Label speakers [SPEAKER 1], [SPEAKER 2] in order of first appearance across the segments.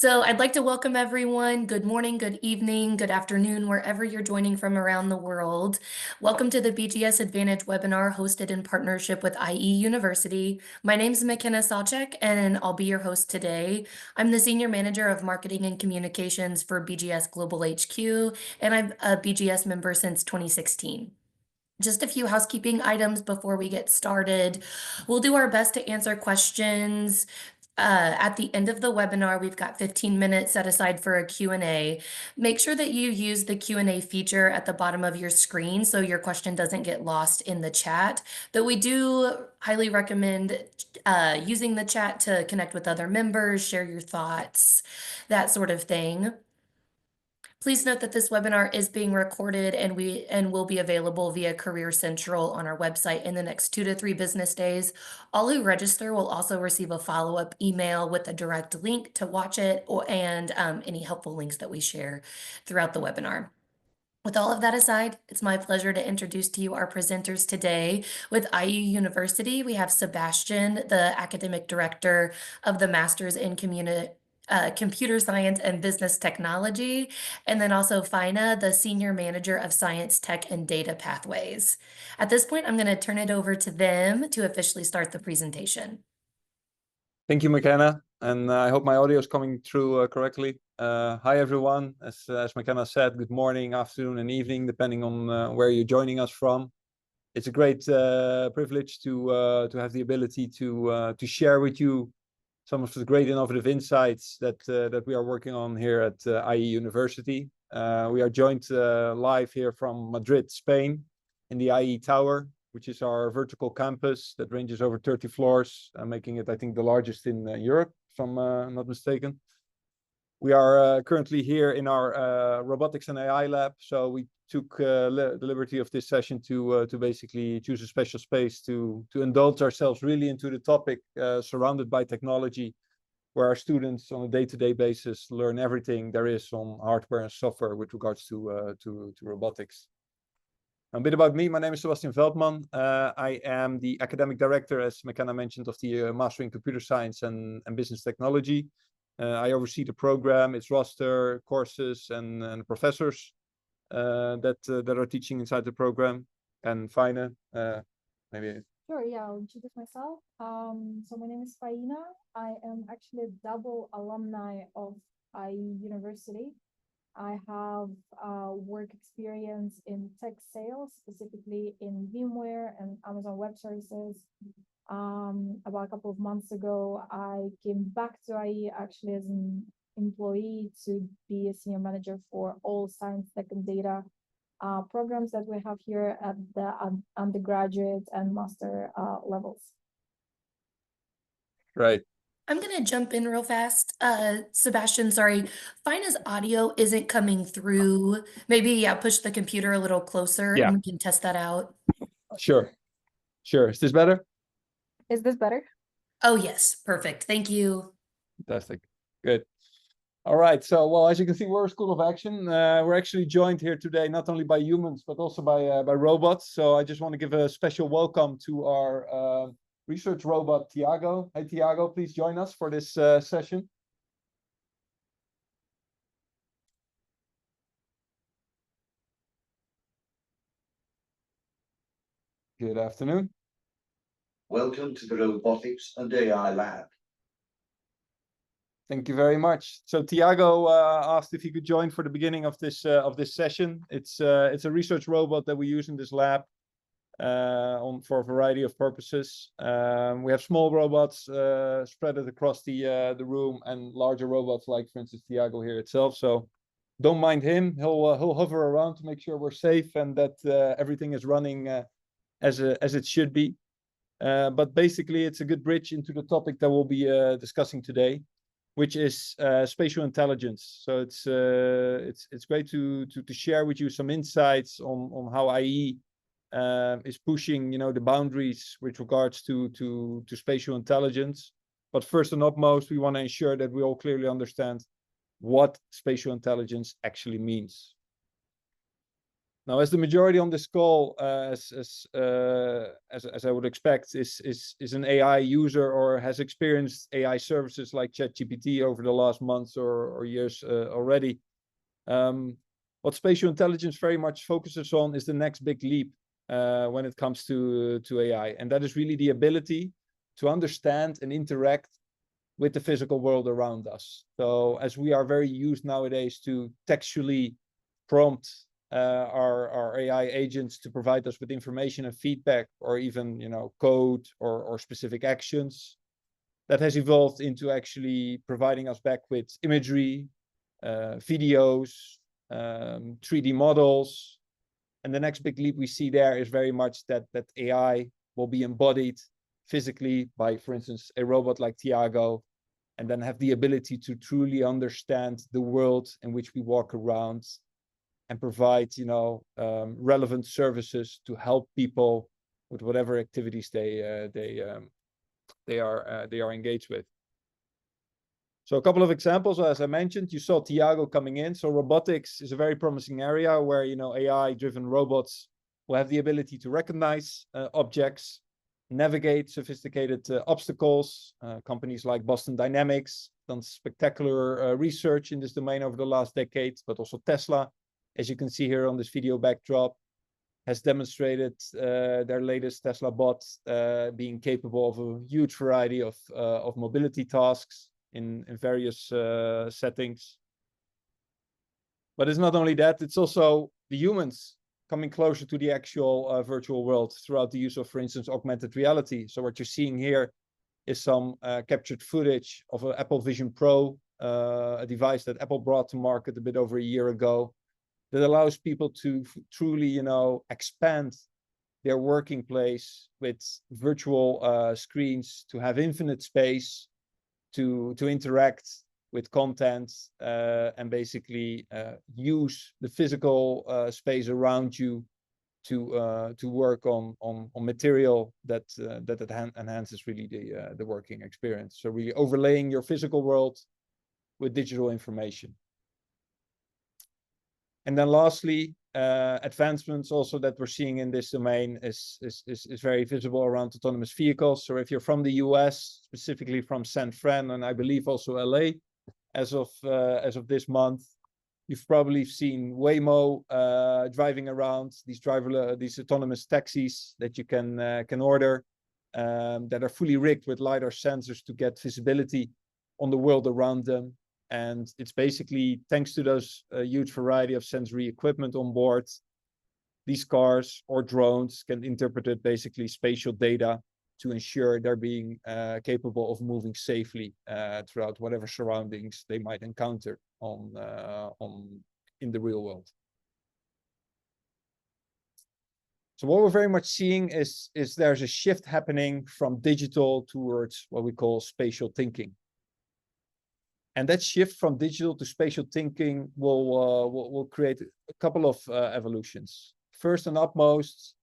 [SPEAKER 1] So I'd like to welcome everyone. Good morning, good evening, good afternoon, wherever you're joining from around the world. Welcome to the BGS Advantage webinar hosted in partnership with IE University. My name is McKenna Salchek, and I'll be your host today. I'm the Senior Manager of Marketing and Communications for BGS Global HQ, and I'm a BGS member since 2016. Just a few housekeeping items before we get started. We'll do our best to answer questions. At the end of the webinar, we've got 15 minutes set aside for a Q&A. Make sure that you use the Q&A feature at the bottom of your screen so your question doesn't get lost in the chat. Though we do highly recommend using the chat to connect with other members, share your thoughts, that sort of thing. Please note that this webinar is being recorded and will be available via Career Central on our website in the next 2 to 3 business days. All who register will also receive a follow-up email with a direct link to watch it and any helpful links that we share throughout the webinar. With all of that aside, it's my pleasure to introduce to you our presenters today. With IU University, we have Sebastian, the Academic Director of the Masters in Computer Science and Business Technology, and then also Faina, the Senior Manager of Science, Tech, and Data Pathways. At this point, I'm going to turn it over to them to officially start the presentation.
[SPEAKER 2] Thank you, McKenna, and I hope my audio is coming through correctly. Hi, everyone. As McKenna said, good morning, afternoon, and evening, depending on where you're joining us from. It's a great privilege to have the ability to share with you some of the great innovative insights that we are working on here at IE University. We are joined live here from Madrid, Spain, in the IE Tower, which is our vertical campus that ranges over 30 floors, making it, I think, the largest in Europe, if I'm not mistaken. We are currently here in our robotics and AI lab, so we took the liberty of this session to basically choose a special space to indulge ourselves really into the topic surrounded by technology, where our students on a day-to-day basis learn everything there is on hardware and software with regards to robotics. A bit about me, my name is Sebastian Veldman. I am the academic director, as McKenna mentioned, of the Master in Computer Science and Business Technology. I oversee the program, its roster, courses, and professors that are teaching inside the program. And Faina, maybe.
[SPEAKER 3] Sure, yeah, I'll introduce myself. So my name is Faina. I am actually a double alumni of IE University. I have work experience in tech sales, specifically in VMware and Amazon Web Services. About a couple of months ago, I came back to IE actually as an employee to be a senior manager for all science, tech, and data programs that we have here at the undergraduate and master levels.
[SPEAKER 2] Right.
[SPEAKER 1] I'm going to jump in real fast. Sebastian, sorry, Fina's audio isn't coming through. Maybe push the computer a little closer and we can test that out.
[SPEAKER 2] Sure. Is this better?
[SPEAKER 3] Is this better?
[SPEAKER 1] Oh, yes. Perfect. Thank you.
[SPEAKER 2] Fantastic. Good. All right. So, well, as you can see, we're a school of action. We're actually joined here today not only by humans, but also by robots. So I just want to give a special welcome to our research robot, Tiago. Hey, Tiago, please join us for this session. Good afternoon.
[SPEAKER 4] Welcome to the Robotics and AI Lab.
[SPEAKER 2] Thank you very much. So Tiago asked if he could join for the beginning of this session. It's a research robot that we use in this lab for a variety of purposes. We have small robots spread across the room, and larger robots like, for instance, Tiago here itself. So don't mind him. He'll hover around to make sure we're safe and that everything is running as it should be. But basically, it's a good bridge into the topic that we'll be discussing today, which is spatial intelligence. So it's great to share with you some insights on how IE is pushing, the boundaries with regards to spatial intelligence. But first and utmost, we want to ensure that we all clearly understand what spatial intelligence actually means. Now, as the majority on this call, as I would expect, is an AI user or has experienced AI services like ChatGPT over the last months or years already, what spatial intelligence very much focuses on is the next big leap when it comes to AI, and that is really the ability to understand and interact with the physical world around us. So, as we are very used nowadays to textually prompt our AI agents to provide us with information and feedback, or even code or specific actions, that has evolved into actually providing us back with imagery, videos, 3D models. And the next big leap we see there is very much that AI will be embodied physically by, for instance, a robot like Tiago, and then have the ability to truly understand the world in which we walk around and provide, relevant services to help people with whatever activities they are engaged with. So a couple of examples, as I mentioned, you saw Tiago coming in. So robotics is a very promising area where, AI-driven robots will have the ability to recognize objects, navigate sophisticated obstacles. Companies like Boston Dynamics done spectacular research in this domain over the last decade, but also Tesla, as you can see here on this video backdrop, has demonstrated their latest Tesla bot being capable of a huge variety of mobility tasks in various settings. But it's not only that, it's also the humans coming closer to the actual virtual world throughout the use of, for instance, augmented reality. So what you're seeing here is some captured footage of an Apple Vision Pro, a device that Apple brought to market a bit over a year ago, that allows people to truly, expand their working place with virtual screens, to have infinite space, to interact with content, and basically use the physical space around you to work on material that enhances really the working experience. So really overlaying your physical world with digital information. And then lastly, advancements also that we're seeing in this domain is very visible around autonomous vehicles. So if you're from the US, specifically from San Fran, and I believe also LA, as of this month, you've probably seen Waymo driving around, these autonomous taxis that you can order, that are fully rigged with LiDAR sensors to get visibility on the world around them. And it's basically thanks to those huge variety of sensory equipment on board, these cars or drones can interpret basically spatial data to ensure they're being capable of moving safely throughout whatever surroundings they might encounter in the real world. So what we're very much seeing is there's a shift happening from digital towards what we call spatial thinking. And that shift from digital to spatial thinking will create a couple of evolutions. First and utmost,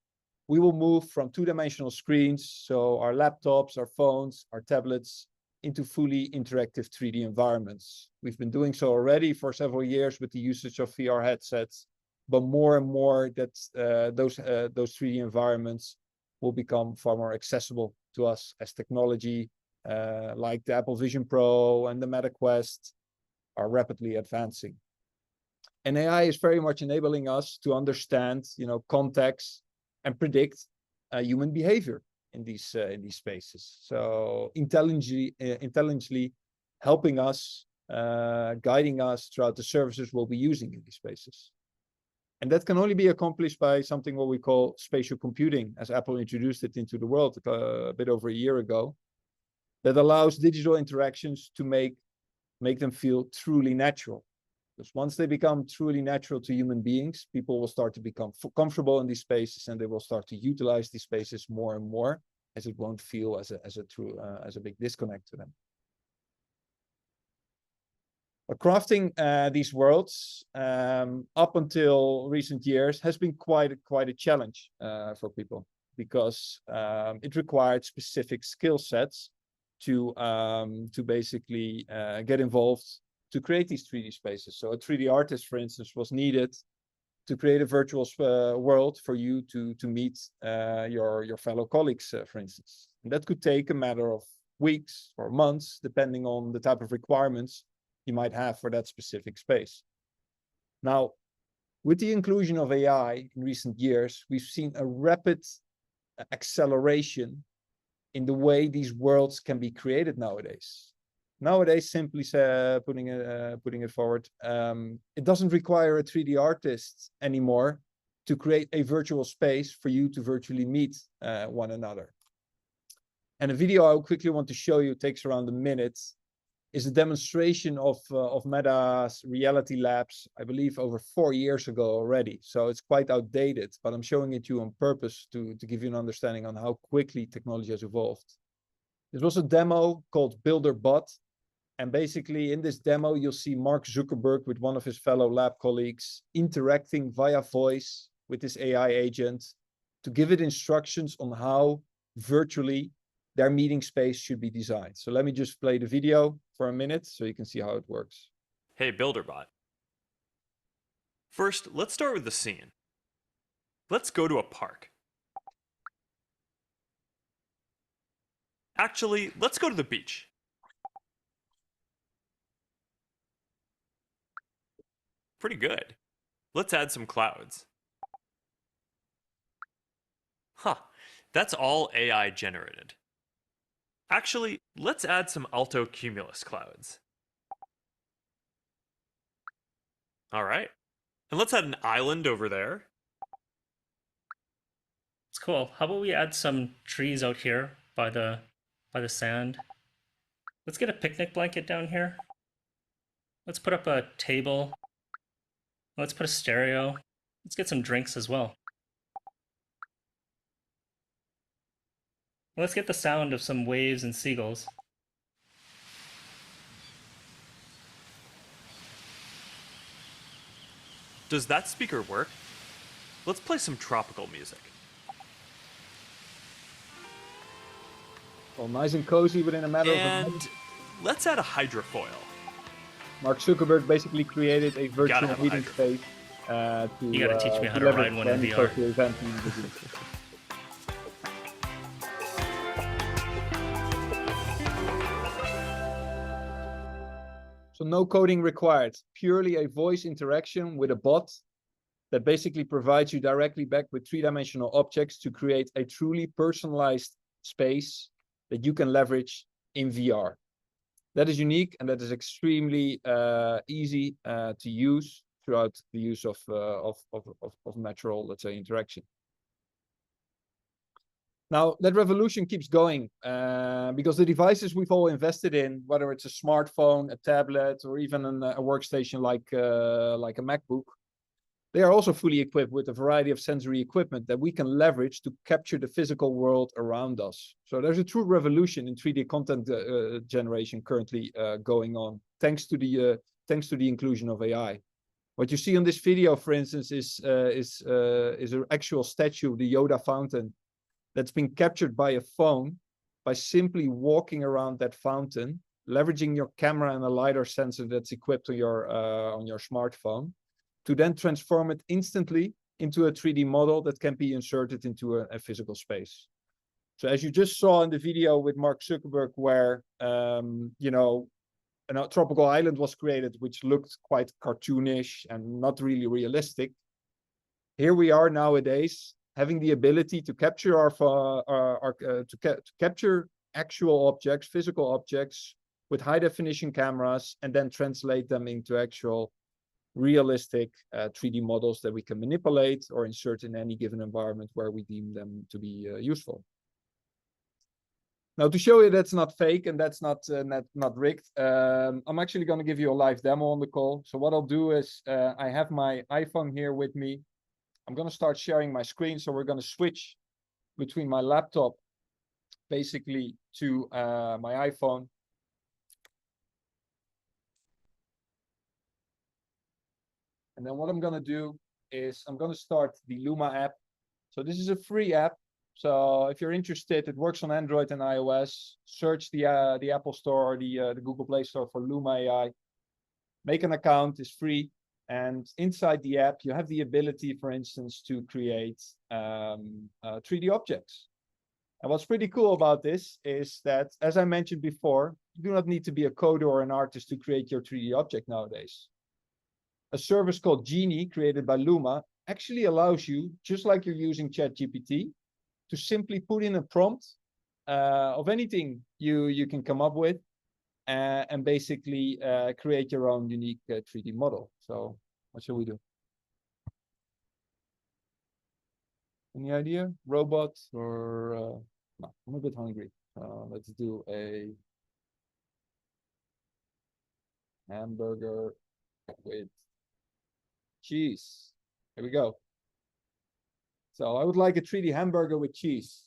[SPEAKER 2] we will move from two-dimensional screens, so our laptops, our phones, our tablets, into fully interactive 3D environments. We've been doing so already for several years with the usage of VR headsets, but more and more that those 3D environments will become far more accessible to us as technology, like the Apple Vision Pro and the Meta Quest are rapidly advancing. And AI is very much enabling us to understand, context and predict human behavior in these spaces. So intelligently helping us, guiding us throughout the services we'll be using in these spaces. And that can only be accomplished by something what we call spatial computing, as Apple introduced it into the world a bit over a year ago, that allows digital interactions to make them feel truly natural. Because once they become truly natural to human beings, people will start to become comfortable in these spaces, and they will start to utilize these spaces more and more, as it won't feel as a big disconnect to them. But crafting these worlds up until recent years has been quite a challenge for people, because it required specific skill sets to basically get involved to create these 3D spaces. So a 3D artist, for instance, was needed to create a virtual world for you to meet your fellow colleagues, for instance. And that could take a matter of weeks or months, depending on the type of requirements you might have for that specific space. Now, with the inclusion of AI in recent years, we've seen a rapid acceleration in the way these worlds can be created nowadays. Nowadays, simply putting it forward, it doesn't require a 3D artist anymore to create a virtual space for you to virtually meet one another. And a video I quickly want to show you, takes around a minute, is a demonstration of Meta's reality labs, I believe over 4 years ago already. So it's quite outdated, but I'm showing it to you on purpose to give you an understanding on how quickly technology has evolved. There was a demo called BuilderBot. And basically in this demo, you'll see Mark Zuckerberg with one of his fellow lab colleagues interacting via voice with this AI agent to give it instructions on how virtually their meeting space should be designed. So let me just play the video for a minute so you can see how it works.
[SPEAKER 5] Hey, BuilderBot. First, let's start with the scene. Let's go to a park. Actually, let's go to the beach. Pretty good. Let's add some clouds. Huh, that's all AI generated. Actually, let's add some alto cumulus clouds. All right. And let's add an island over there.
[SPEAKER 6] It's cool. How about we add some trees out here by the sand? Let's get a picnic blanket down here. Let's put up a table. Let's put a stereo. Let's get some drinks as well. Let's get the sound of some waves and seagulls.
[SPEAKER 5] Does that speaker work? Let's play some tropical music.
[SPEAKER 2] Well, nice and cozy within a matter of a minute.
[SPEAKER 5] And let's add a hydrofoil.
[SPEAKER 2] Mark Zuckerberg basically created a virtual meeting space
[SPEAKER 6] You gotta teach me how to ride one in VR.
[SPEAKER 2] So no coding required, purely a voice interaction with a bot that basically provides you directly back with three-dimensional objects to create a truly personalized space that you can leverage in VR. That is unique and that is extremely easy to use throughout the use of natural, let's say, interaction. Now, that revolution keeps going because the devices we've all invested in, whether it's a smartphone, a tablet, or even a workstation like a MacBook, they are also fully equipped with a variety of sensory equipment that we can leverage to capture the physical world around us. So there's a true revolution in 3D content generation currently going on, thanks to the inclusion of AI. What you see on this video, for instance, is an actual statue of the Yoda fountain that's been captured by a phone by simply walking around that fountain, leveraging your camera and a LiDAR sensor that's equipped on your smartphone, to then transform it instantly into a 3D model that can be inserted into a physical space. So as you just saw in the video with Mark Zuckerberg, where a tropical island was created, which looked quite cartoonish and not really realistic. Here we are nowadays, having the ability to capture capture actual objects, physical objects, with high definition cameras, and then translate them into actual realistic 3D models that we can manipulate or insert in any given environment where we deem them to be useful. Now, to show you that's not fake and that's not rigged, I'm actually going to give you a live demo on the call. So what I'll do is I have my iPhone here with me. I'm going to start sharing my screen. So we're going to switch between my laptop basically to my iPhone. And then what I'm going to do is I'm going to start the Luma app. So this is a free app. So if you're interested, it works on Android and iOS. Search the Apple Store or the Google Play Store for Luma AI. Make an account, it's free. And inside the app, you have the ability, for instance, to create 3D objects. And what's pretty cool about this is that, as I mentioned before, you do not need to be a coder or an artist to create your 3D object nowadays. A service called Genie, created by Luma, actually allows you, just like you're using ChatGPT, to simply put in a prompt of anything you can come up with, and basically create your own unique 3D model. So what shall we do? Any idea? Robot or no, I'm a bit hungry. Let's do a hamburger with cheese. Here we go. So I would like a 3D hamburger with cheese.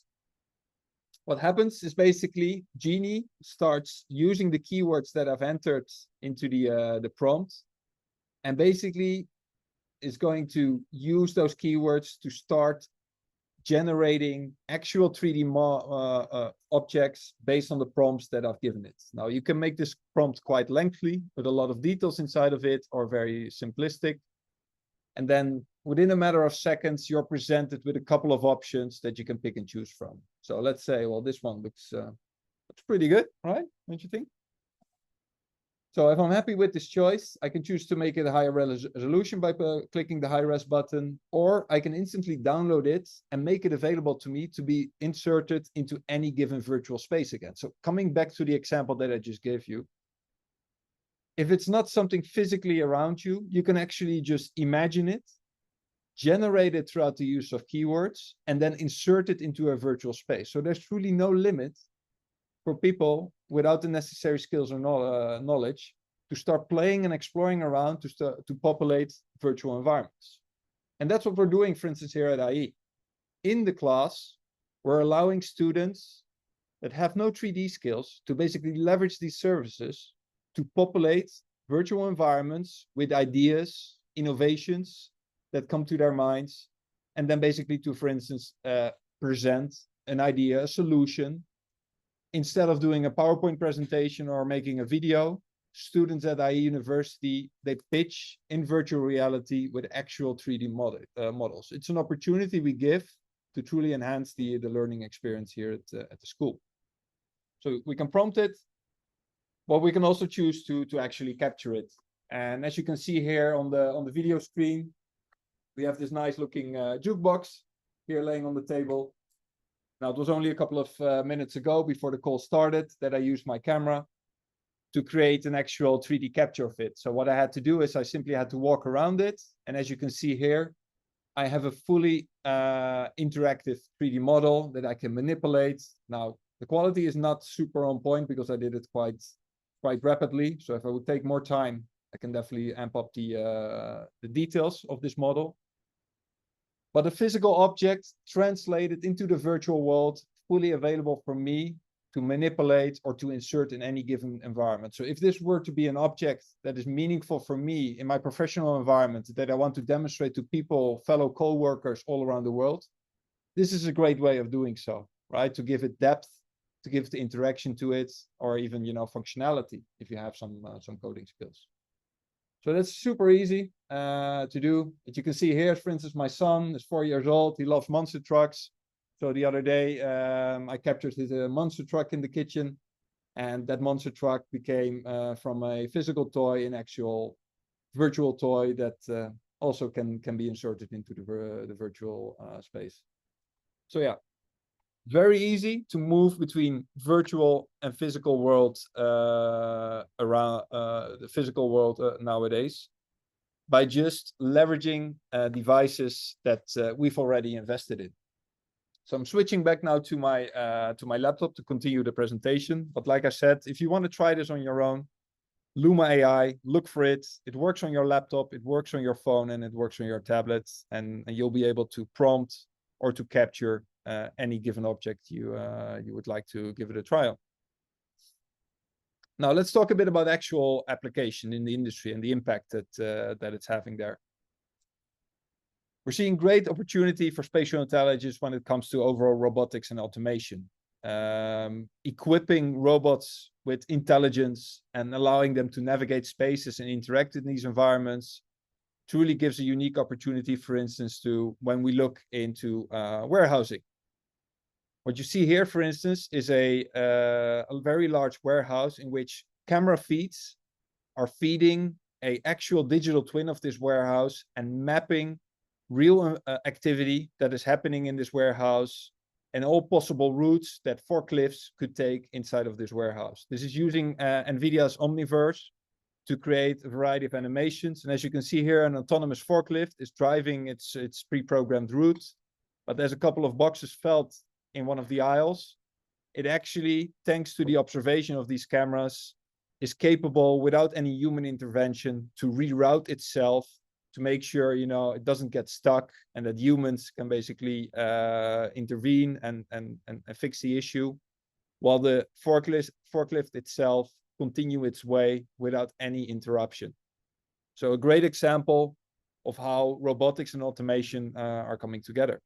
[SPEAKER 2] What happens is basically Genie starts using the keywords that I've entered into the prompt, and basically is going to use those keywords to start generating actual 3D objects based on the prompts that I've given it. Now, you can make this prompt quite lengthy with a lot of details inside of it, or very simplistic. And then within a matter of seconds, you're presented with a couple of options that you can pick and choose from. So let's say, well, this one looks pretty good, right? Don't you think? So if I'm happy with this choice, I can choose to make it a higher resolution by clicking the high res button, or I can instantly download it and make it available to me to be inserted into any given virtual space again. So coming back to the example that I just gave you, if it's not something physically around you, you can actually just imagine it, generate it throughout the use of keywords, and then insert it into a virtual space. So there's truly no limit for people without the necessary skills or knowledge to start playing and exploring around to populate virtual environments. And that's what we're doing, for instance, here at IE. In the class, we're allowing students that have no 3D skills to basically leverage these services to populate virtual environments with ideas, innovations that come to their minds, and then basically to, for instance, present an idea, a solution. Instead of doing a PowerPoint presentation or making a video, students at IE University, they pitch in virtual reality with actual 3D models. It's an opportunity we give to truly enhance the learning experience here at the school. So we can prompt it, but we can also choose to actually capture it. And as you can see here on the video screen, we have this nice looking jukebox here laying on the table. Now, it was only a couple of minutes ago before the call started that I used my camera to create an actual 3D capture of it. So what I had to do is I simply had to walk around it. And as you can see here, I have a fully interactive 3D model that I can manipulate. Now, the quality is not super on point because I did it quite rapidly. So if I would take more time, I can definitely amp up the details of this model. But a physical object translated into the virtual world, fully available for me to manipulate or to insert in any given environment. So if this were to be an object that is meaningful for me in my professional environment that I want to demonstrate to people, fellow co-workers all around the world, this is a great way of doing so, right? To give it depth, to give the interaction to it, or even, functionality if you have some coding skills. So that's super easy to do. As you can see here, for instance, my son is 4 years old. He loves monster trucks. So the other day, I captured his monster truck in the kitchen. And that monster truck became from a physical toy an actual virtual toy that also can be inserted into the virtual space. So yeah, very easy to move between virtual and physical worlds around the physical world nowadays by just leveraging devices that we've already invested in. So I'm switching back now to my laptop to continue the presentation. But like I said, if you want to try this on your own, Luma AI, look for it. It works on your laptop, it works on your phone, and it works on your tablet, and you'll be able to prompt or to capture any given object you would like to give it a try on. Now let's talk a bit about actual application in the industry and the impact that it's having there. We're seeing great opportunity for spatial intelligence when it comes to overall robotics and automation. Equipping robots with intelligence and allowing them to navigate spaces and interact in these environments truly gives a unique opportunity, for instance, to when we look into warehousing. What you see here, for instance, is a very large warehouse in which camera feeds are feeding an actual digital twin of this warehouse and mapping real activity that is happening in this warehouse and all possible routes that forklifts could take inside of this warehouse. This is using NVIDIA's Omniverse to create a variety of animations. And as you can see here, an autonomous forklift is driving its pre-programmed route, but there's a couple of boxes felt in one of the aisles. It actually, thanks to the observation of these cameras, is capable without any human intervention to reroute itself to make sure, you know, it doesn't get stuck and that humans can basically intervene and fix the issue, while the forklift itself continue its way without any interruption. So a great example of how robotics and automation are coming together.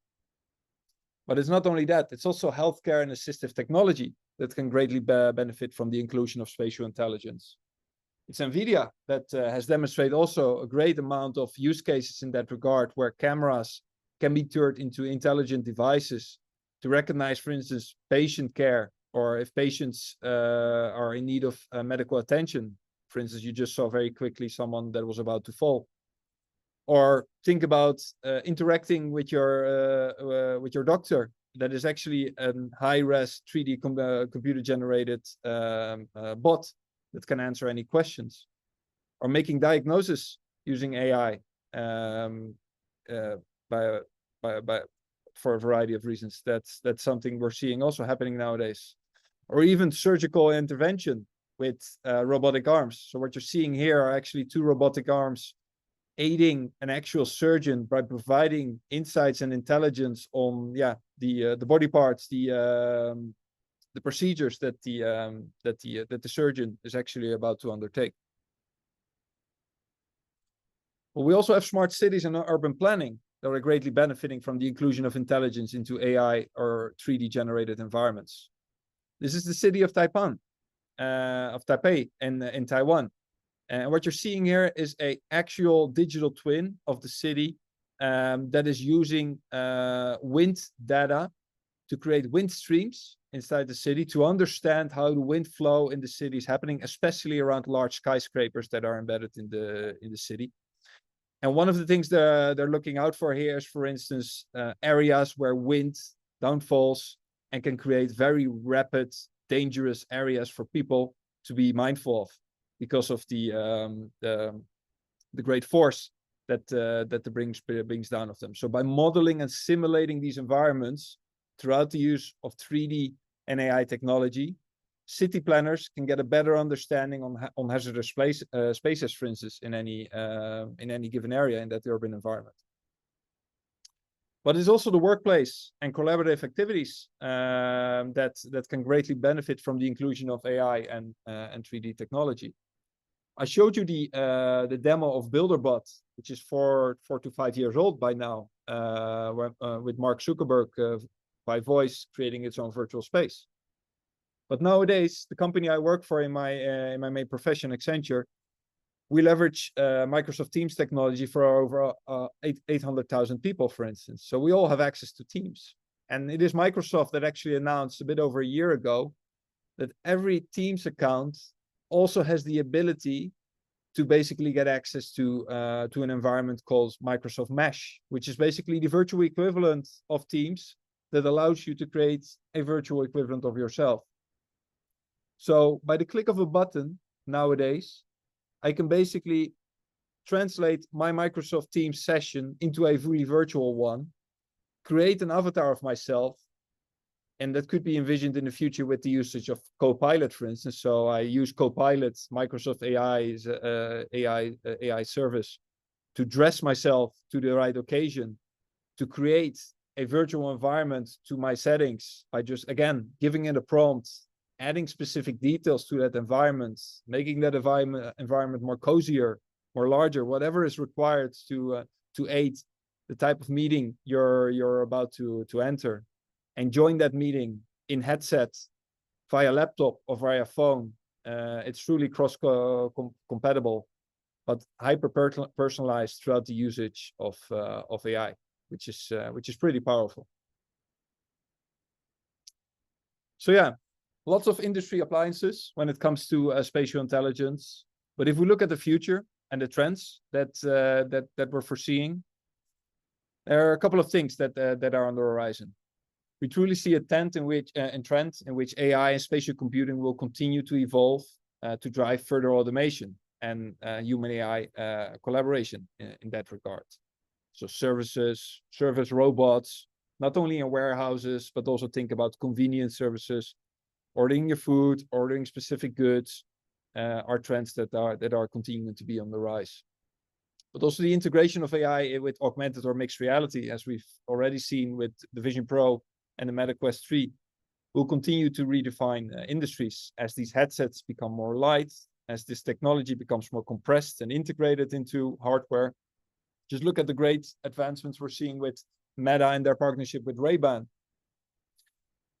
[SPEAKER 2] But it's not only that, it's also healthcare and assistive technology that can greatly benefit from the inclusion of spatial intelligence. It's NVIDIA that has demonstrated also a great amount of use cases in that regard, where cameras can be turned into intelligent devices to recognize, for instance, patient care, or if patients are in need of medical attention. For instance, you just saw very quickly someone that was about to fall. Or think about interacting with your doctor. That is actually a high-res 3D computer-generated bot that can answer any questions. Or making diagnosis using AI for a variety of reasons. That's something we're seeing also happening nowadays. Or even surgical intervention with robotic arms. So what you're seeing here are actually 2 robotic arms aiding an actual surgeon by providing insights and intelligence on the body parts, the procedures that the surgeon is actually about to undertake. Well, we also have smart cities and urban planning that are greatly benefiting from the inclusion of intelligence into AI or 3D generated environments. This is the city of Taipei in Taiwan. And what you're seeing here is an actual digital twin of the city that is using wind data to create wind streams inside the city to understand how the wind flow in the city is happening, especially around large skyscrapers that are embedded in the city. And one of the things they're looking out for here is, for instance, areas where wind downfalls and can create very rapid, dangerous areas for people to be mindful of, because of the great force that brings down of them. So by modeling and simulating these environments throughout the use of 3D and AI technology, city planners can get a better understanding on hazardous spaces, for instance, in any given area in that urban environment. But it's also the workplace and collaborative activities that can greatly benefit from the inclusion of AI and 3D technology. I showed you the demo of BuilderBot, which is 4 to 5 years old by now, with Mark Zuckerberg by voice creating its own virtual space. But nowadays, the company I work for in my main profession, Accenture, we leverage Microsoft Teams technology for over 800,000 people, for instance. So we all have access to Teams. And it is Microsoft that actually announced a bit over a year ago that every Teams account also has the ability to basically get access to an environment called Microsoft Mesh, which is basically the virtual equivalent of Teams that allows you to create a virtual equivalent of yourself. So by the click of a button nowadays, I can basically translate my Microsoft Teams session into a fully virtual one, create an avatar of myself, and that could be envisioned in the future with the usage of Copilot, for instance. So I use Copilot, Microsoft AI's AI service, to dress myself to the right occasion, to create a virtual environment to my settings by just, again, giving it a prompt, adding specific details to that environment, making that environment more cozier, more larger, whatever is required to aid the type of meeting you're about to enter, and join that meeting in headset, via laptop or via phone. It's truly cross compatible. but hyper personalized throughout the usage of AI, which is pretty powerful. So yeah, lots of industry appliances when it comes to spatial intelligence. But if we look at the future and the trends that we're foreseeing, there are a couple of things that are on the horizon. We truly see a trend in which AI and spatial computing will continue to evolve to drive further automation and human AI collaboration in that regard. So service robots, not only in warehouses, but also think about convenience services, ordering your food, ordering specific goods, are trends that are continuing to be on the rise. But also the integration of AI with augmented or mixed reality, as we've already seen with the Vision Pro and the Meta Quest 3, will continue to redefine industries as these headsets become more light, as this technology becomes more compressed and integrated into hardware. Just look at the great advancements we're seeing with Meta and their partnership with Ray-Ban.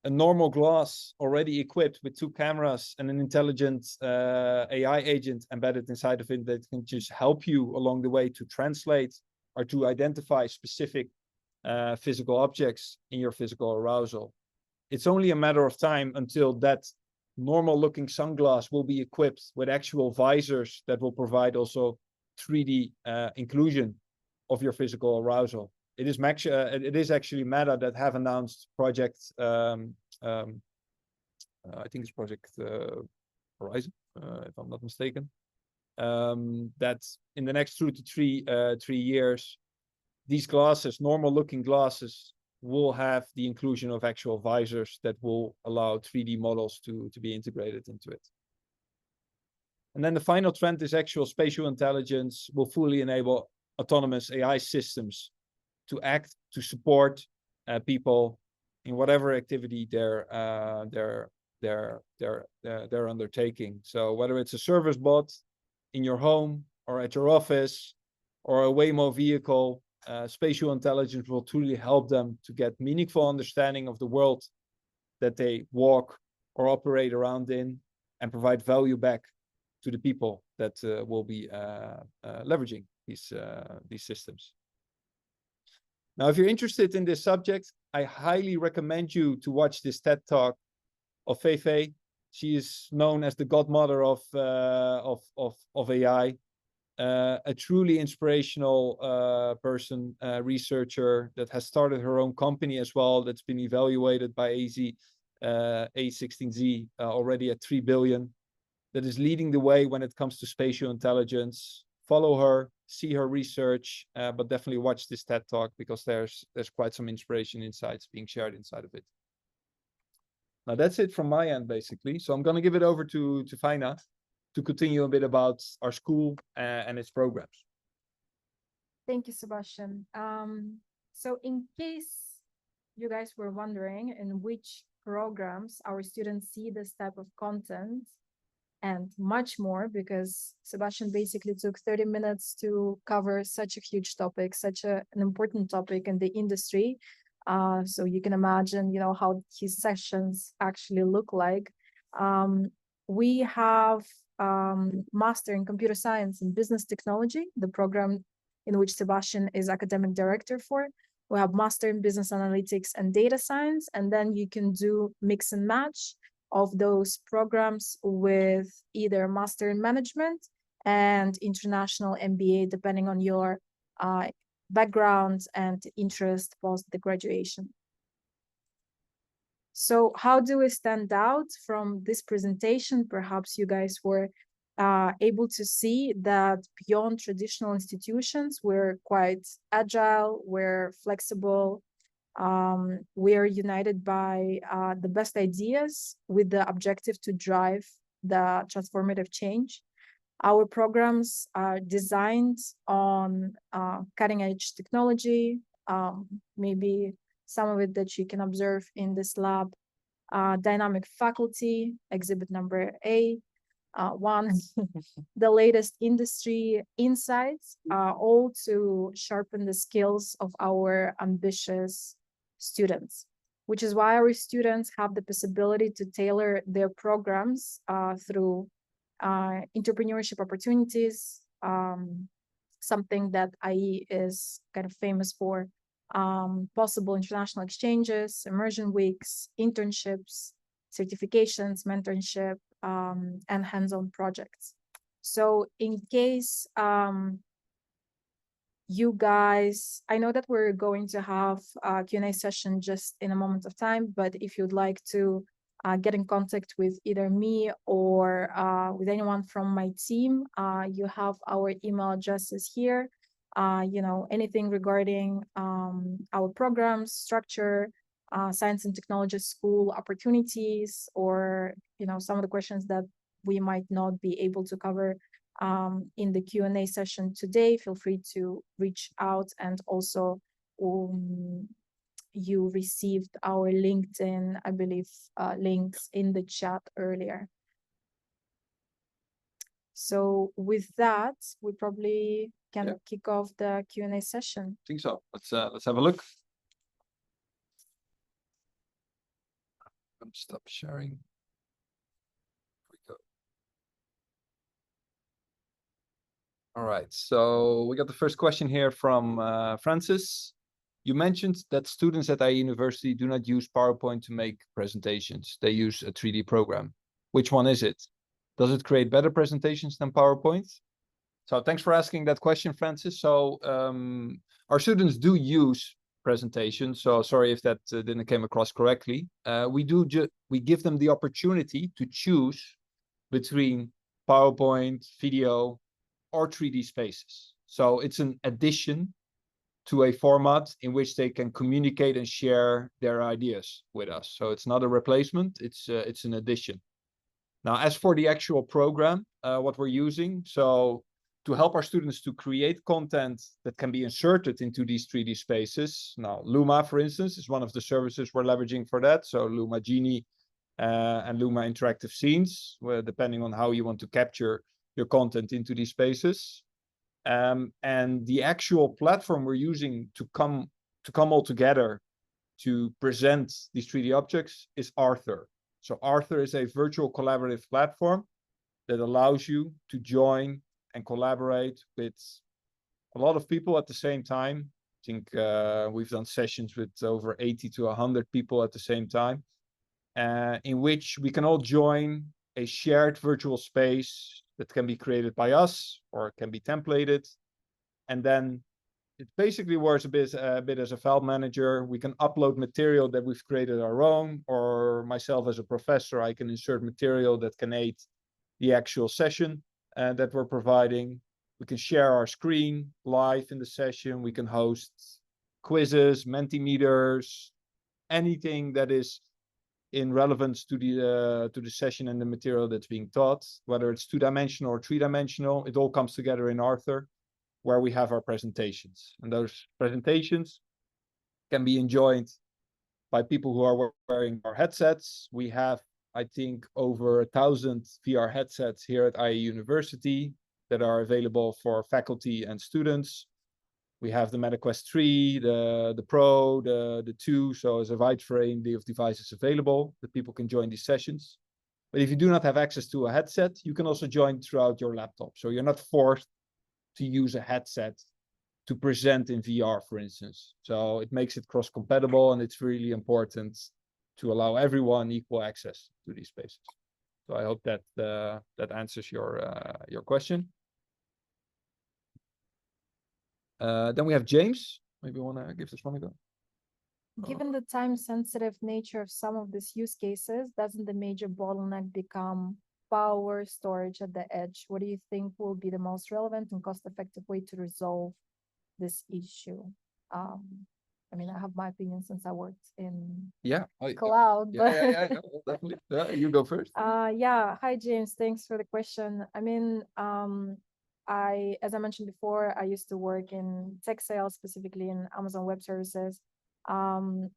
[SPEAKER 2] A normal glass already equipped with 2 cameras and an intelligent AI agent embedded inside of it that can just help you along the way to translate or to identify specific physical objects in your physical arousal. It's only a matter of time until that normal looking sunglass will be equipped with actual visors that will provide also 3D inclusion of your physical arousal. It is actually Meta that have announced project, I think it's Project Horizon, if I'm not mistaken, that in the next 2 to 3 years, these glasses, normal looking glasses, will have the inclusion of actual visors that will allow 3D models to be integrated into it. And then the final trend is actual spatial intelligence will fully enable autonomous AI systems to act, to support people in whatever activity they're undertaking. So whether it's a service bot in your home or at your office or a Waymo vehicle, spatial intelligence will truly help them to get meaningful understanding of the world that they walk or operate around in, and provide value back to the people that will be leveraging these systems. Now, if you're interested in this subject, I highly recommend you to watch this TED Talk of Fei. She is known as the godmother of AI. A truly inspirational person, researcher that has started her own company as well, that's been evaluated by A16Z already at 3 billion, that is leading the way when it comes to spatial intelligence. Follow her, see her research, but definitely watch this TED Talk because there's quite some inspiration insights being shared inside of it. Now that's it from my end, basically. So I'm going to give it over to Faina to continue a bit about our school and its programs.
[SPEAKER 3] Thank you, Sebastian. So in case you guys were wondering in which programs our students see this type of content and much more, because Sebastian basically took 30 minutes to cover such a huge topic, such an important topic in the industry. So you can imagine, how his sessions actually look like. We have Master in Computer Science and Business Technology, the program in which Sebastian is academic director for. We have Master in Business Analytics and Data Science, and then you can do mix and match of those programs with either Master in Management and International MBA, depending on your background and interest post the graduation. So how do we stand out from this presentation? Perhaps you guys were able to see that beyond traditional institutions, we're quite agile, we're flexible, we're united by the best ideas with the objective to drive the transformative change. Our programs are designed on cutting edge technology, maybe some of it that you can observe in this lab, dynamic faculty, exhibit number A1, the latest industry insights, all to sharpen the skills of our ambitious students, which is why our students have the possibility to tailor their programs through entrepreneurship opportunities, something that IE is kind of famous for. Possible international exchanges, immersion weeks, internships, certifications, mentorship, and hands-on projects. So in case you guys, I know that we're going to have a Q&A session just in a moment of time, but if you'd like to get in contact with either me or with anyone from my team, you have our email addresses here. Anything regarding our programs, structure, science and technology school opportunities, or some of the questions that we might not be able to cover in the Q&A session today, feel free to reach out. And also you received our LinkedIn, I believe, links in the chat earlier. So with that, we probably can kick off the Q&A session.
[SPEAKER 2] I think so. Let's have a look. Stop sharing. Here we go. All right, so we got the first question here from Francis. You mentioned that students at IE University do not use PowerPoint to make presentations. They use a 3D program. Which one is it? Does it create better presentations than PowerPoint? So thanks for asking that question, Francis. So our students do use presentations. So sorry if that didn't come across correctly. We give them the opportunity to choose between PowerPoint, video, or 3D spaces. So it's an addition to a format in which they can communicate and share their ideas with us. So it's not a replacement, it's an addition. Now, as for the actual program, what we're using, so to help our students to create content that can be inserted into these 3D spaces. Now, Luma, for instance, is one of the services we're leveraging for that. So Luma Genie and Luma Interactive Scenes, where depending on how you want to capture your content into these spaces. And the actual platform we're using to come all together to present these 3D objects is Arthur. So Arthur is a virtual collaborative platform that allows you to join and collaborate with a lot of people at the same time. I think we've done sessions with over 80 to 100 people at the same time, in which we can all join a shared virtual space that can be created by us or can be templated. And then it basically works a bit as a file manager. We can upload material that we've created our own, or myself as a professor, I can insert material that can aid the actual session that we're providing. We can share our screen live in the session. We can host quizzes, Mentimeters, anything that is in relevance to the session and the material that's being taught, whether it's 2-dimensional or 3-dimensional, it all comes together in Arthur, where we have our presentations. And those presentations can be enjoyed by people who are wearing our headsets. We have, I think, over 1,000 VR headsets here at IE University that are available for faculty and students. We have the MetaQuest 3, the Pro, the 2, so there's a wide variety of devices available that people can join these sessions. But if you do not have access to a headset, you can also join throughout your laptop. So you're not forced to use a headset to present in VR, for instance. So it makes it cross-compatible, and it's really important to allow everyone equal access to these spaces. So I hope that that answers your question. Then we have James. Maybe you want to give this one a go.
[SPEAKER 3] Given the time-sensitive nature of some of these use cases, doesn't the major bottleneck become power storage at the edge? What do you think will be the most relevant and cost-effective way to resolve this issue? I mean, I have my opinion since I worked in cloud.
[SPEAKER 2] Yeah, definitely. Yeah, you go first.
[SPEAKER 3] Hi, James. Thanks for the question. I mean, as I mentioned before, I used to work in tech sales, specifically in Amazon Web Services. I'm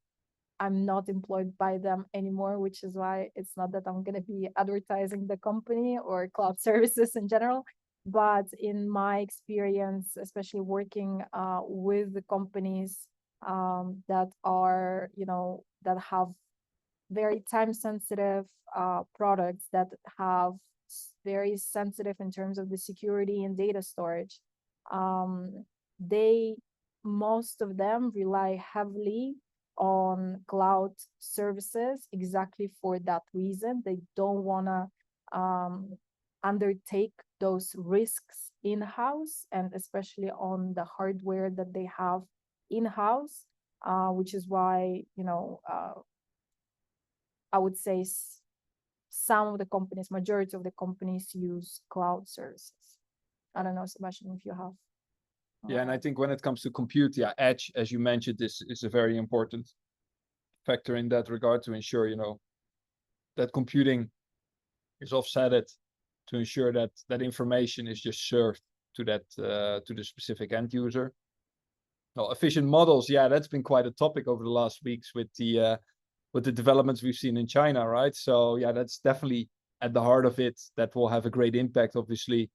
[SPEAKER 3] not employed by them anymore, which is why it's not that I'm going to be advertising the company or cloud services in general. But in my experience, especially working with the companies that are, that have very time sensitive products that have very sensitive in terms of the security and data storage. Most of them rely heavily on cloud services exactly for that reason. They don't want to undertake those risks in-house, and especially on the hardware that they have in-house, which is why, I would say some of the companies, majority of the companies use cloud services. I don't know, Sebastian, if you have.
[SPEAKER 2] Yeah, and I think when it comes to compute, yeah, edge, as you mentioned, is a very important factor in that regard to ensure, that computing is offsetted to ensure that that information is just served to that to the specific end user. Well, efficient models, yeah, that's been quite a topic over the last weeks with the developments we've seen in China, right? So yeah, that's definitely at the heart of it. That will have a great impact, obviously,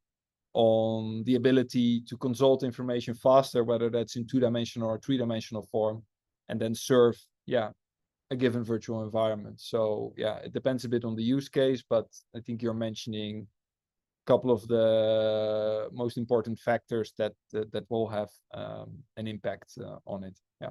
[SPEAKER 2] on the ability to consult information faster, whether that's in 2-dimensional or 3-dimensional form, and then serve, yeah, a given virtual environment. So yeah, it depends a bit on the use case, but I think you're mentioning a couple of the most important factors that will have an impact on it. Yeah.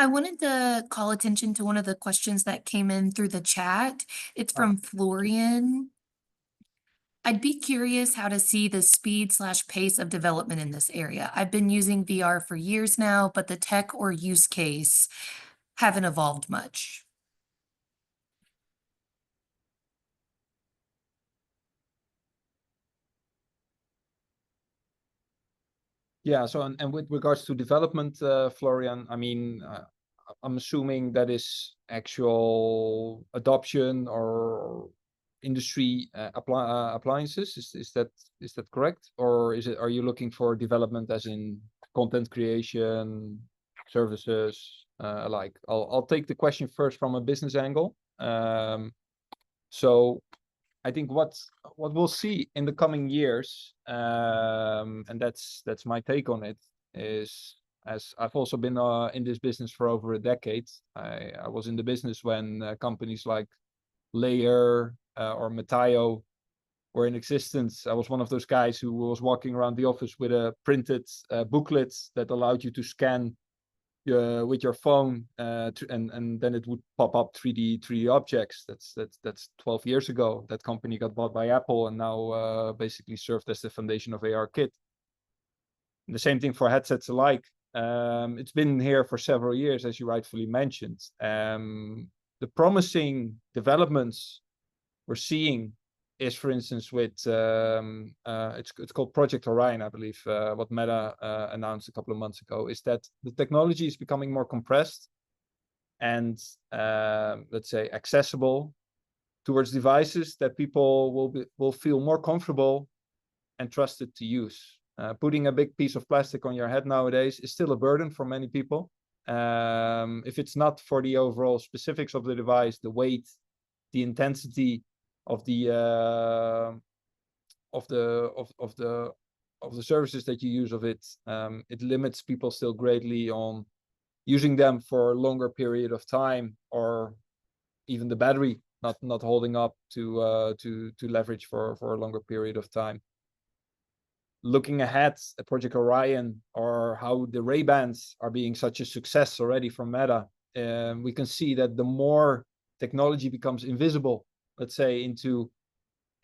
[SPEAKER 1] I wanted to call attention to one of the questions that came in through the chat. It's from Florian. I'd be curious how to see the speed/pace of development in this area. I've been using VR for years now, but the tech or use case haven't evolved much.
[SPEAKER 2] Yeah, so and with regards to development, Florian, I mean, I'm assuming that is actual adoption or industry appliances. Is that correct, or are you looking for development as in content creation, services alike? I'll take the question first from a business angle. So I think what we'll see in the coming years, and that's my take on it, is, as I've also been in this business for over a decade. I was in the business when companies like Layer or Metaio were in existence. I was one of those guys who was walking around the office with a printed booklet that allowed you to scan with your phone, and then it would pop up 3D objects. That's 12 years ago. That company got bought by Apple and now basically served as the foundation of ARKit. And the same thing for headsets alike. It's been here for several years, as you rightfully mentioned. The promising developments we're seeing is, for instance, with it's called Project Orion, I believe, what Meta announced a couple of months ago, is that the technology is becoming more compressed and let's say accessible towards devices that people will feel more comfortable and trusted to use. Putting a big piece of plastic on your head nowadays is still a burden for many people. If it's not for the overall specifics of the device, the weight, the intensity of the services that you use of it, it limits people still greatly on using them for a longer period of time, or even the battery not holding up to leverage for a longer period of time. Looking ahead at Project Orion, or how the Ray-Bans are being such a success already from Meta, we can see that the more technology becomes invisible, let's say, into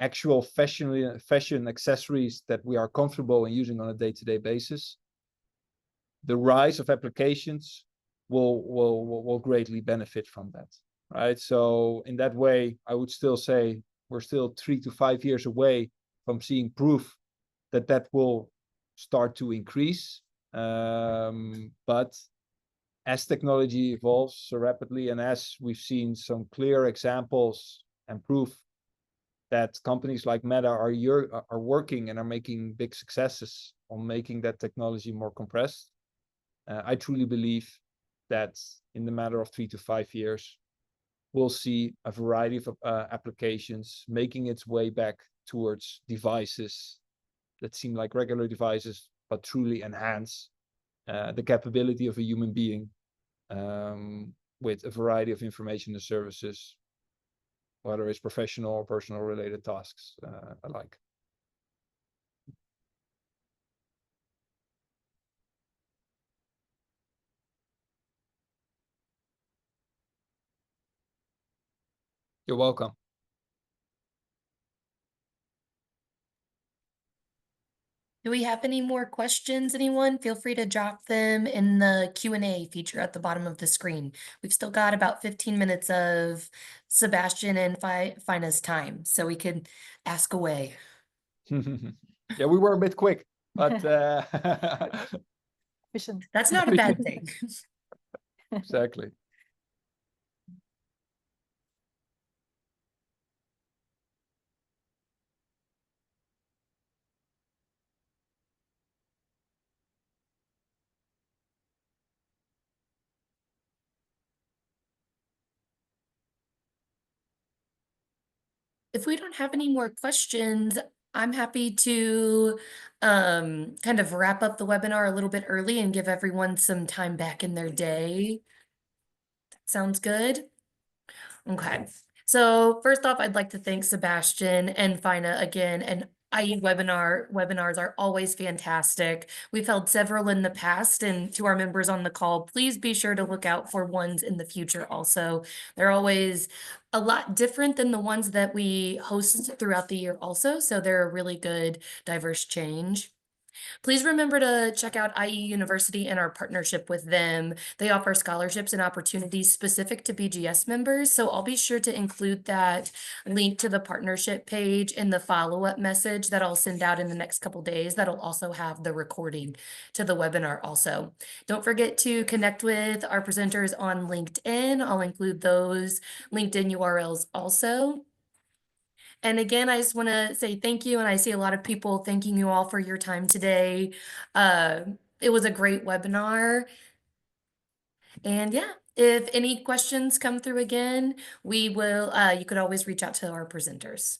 [SPEAKER 2] actual fashion accessories that we are comfortable in using on a day-to-day basis, the rise of applications will greatly benefit from that, right? So in that way, I would still say we're still 3 to 5 years away from seeing proof that will start to increase. But as technology evolves so rapidly, and as we've seen some clear examples and proof that companies like Meta are working and are making big successes on making that technology more compressed, I truly believe that in the matter of 3 to 5 years, we'll see a variety of applications making its way back towards devices that seem like regular devices, but truly enhance the capability of a human being with a variety of information and services, whether it's professional or personal related tasks alike. You're welcome.
[SPEAKER 1] Do we have any more questions, anyone? Feel free to drop them in the Q&A feature at the bottom of the screen. We've still got about 15 minutes of Sebastian and Faina's time, so we could ask away.
[SPEAKER 2] Yeah, we were a bit quick, but
[SPEAKER 3] Efficient.
[SPEAKER 1] That's not a bad thing.
[SPEAKER 2] exactly.
[SPEAKER 1] If we don't have any more questions, I'm happy to kind of wrap up the webinar a little bit early and give everyone some time back in their day. That sounds good. Okay. So first off, I'd like to thank Sebastian and Faina again. And IE webinars are always fantastic. We've held several in the past, and to our members on the call, please be sure to look out for ones in the future also. They're always a lot different than the ones that we host throughout the year also, so they're a really good diverse change. Please remember to check out IE University and our partnership with them. They offer scholarships and opportunities specific to BGS members, so I'll be sure to include that link to the partnership page in the follow-up message that I'll send out in the next couple days. That'll also have the recording to the webinar also. Don't forget to connect with our presenters on LinkedIn. I'll include those LinkedIn URLs also. And again, I just want to say thank you. And I see a lot of people thanking you all for your time today. It was a great webinar. And yeah, if any questions come through again, we will, you could always reach out to our presenters.